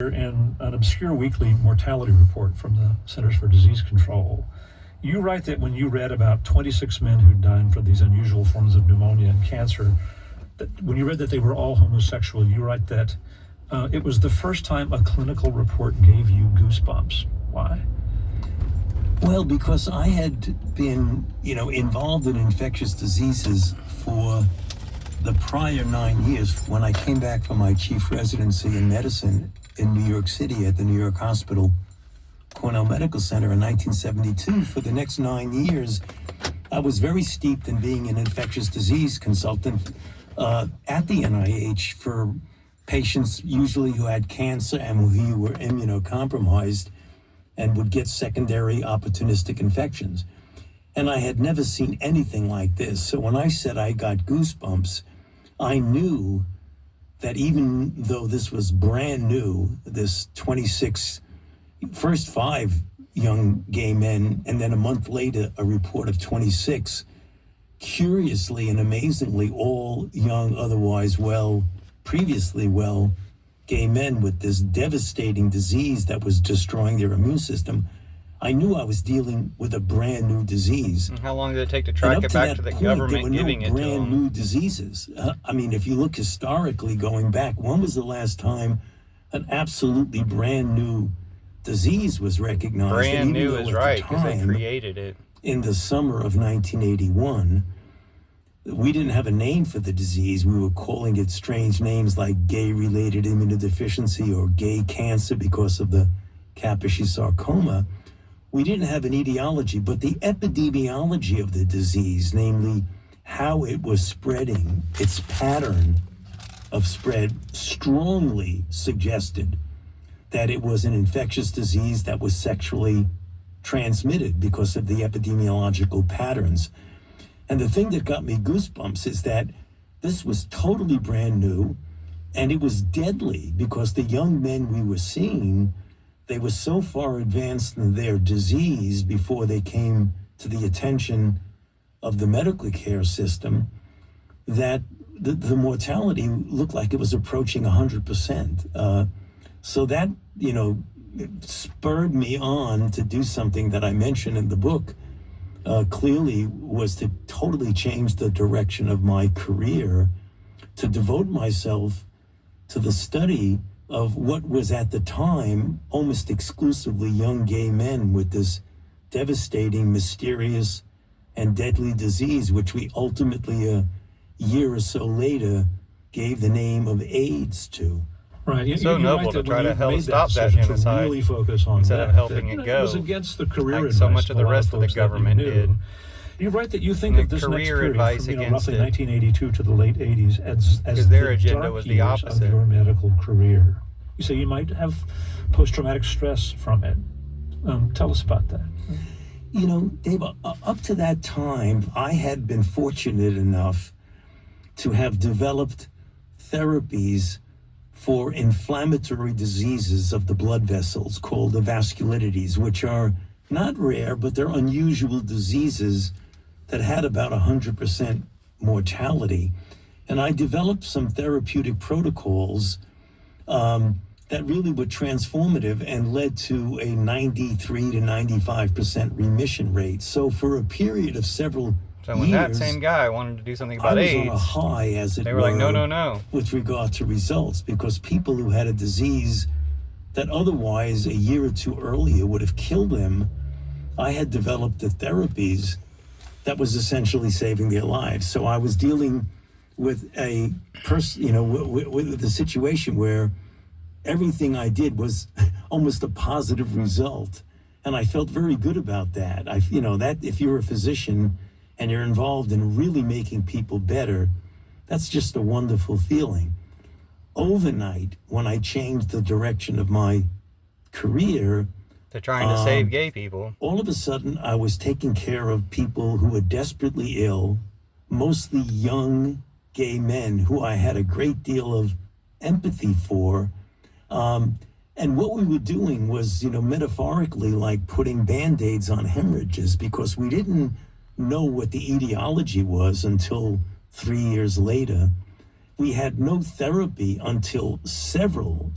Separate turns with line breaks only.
in an obscure weekly mortality report from the Centers for Disease Control, you write that when you read about 26 men who died from these unusual forms of pneumonia and cancer, that when you read that they were all homosexual, you write that it was the first time a clinical report gave you goosebumps. Why?
Well, because I had been, involved in infectious diseases for the prior 9 years. When I came back from my chief residency in medicine in New York City at the New York Hospital Cornell Medical Center in 1972, for the next 9 years, I was very steeped in being an infectious disease consultant at the NIH for patients usually who had cancer and who were immunocompromised and would get secondary opportunistic infections. And I had never seen anything like this. So when I said I got goosebumps, I knew that even though this was brand new, this 26, first 5 young gay men, and then a month later, a report of 26, curiously and amazingly, all young, otherwise well, previously well, gay men with this devastating disease that was destroying their immune system, I knew I was dealing with a brand new disease.
And how long did it take to track it back to the government giving it to them?
There were no brand new diseases. If you look historically going back, when was the last time an absolutely brand new disease was recognized?
Brand new is right, because they created it.
In the summer of 1981, we didn't have a name for the disease. We were calling it strange names like gay-related immunodeficiency or gay cancer because of the Kaposi sarcoma. We didn't have an etiology, but the epidemiology of the disease, namely how it was spreading, its pattern of spread, strongly suggested that it was an infectious disease that was sexually transmitted because of the epidemiological patterns. And the thing that got me goosebumps is that this was totally brand new, and it was deadly because the young men we were seeing, they were so far advanced in their disease before they came to the attention of the medical care system that the mortality looked like it was approaching 100%. So that, spurred me on to do something that I mentioned in the book, clearly was to totally change the direction of my career, to devote myself to the study of what was at the time almost exclusively young gay men with this devastating, mysterious, and deadly disease, which we ultimately, a year or so later, gave the name of AIDS to.
Right.
It's so noble to try to help stop that genocide
really focus on
instead of helping it go.
It was against the career
like so much of the rest of the government did.
You write that you think of this next period from roughly 1982 to the late 80s as
their
the
agenda
dark
was the
years
opposite
of your medical career. You say you might have post-traumatic stress from it. Tell us about that.
Dave, up to that time, I had been fortunate enough to have developed therapies for inflammatory diseases of the blood vessels called the vasculitides, which are not rare, but they're unusual diseases that had about 100% mortality. And I developed some therapeutic protocols that really were transformative and led to a 93 to 95% remission rate. So for a period of several
So when
years,
that same guy wanted to do something about AIDS,
I was on a high, as it
they were like, no.
with regard to results, because people who had a disease that otherwise a year or two earlier would have killed them, I had developed the therapies that was essentially saving their lives. So I was dealing with a with a situation where everything I did was almost a positive result, and I felt very good about that. That if you're a physician and you're involved in really making people better, that's just a wonderful feeling. Overnight, when I changed the direction of my career,
they're trying to save gay people.
All of a sudden, I was taking care of people who were desperately ill, mostly young gay men who I had a great deal of empathy for. And what we were doing was, metaphorically like putting Band-Aids on hemorrhages, because we didn't know what the etiology was until 3 years later. We had no therapy until several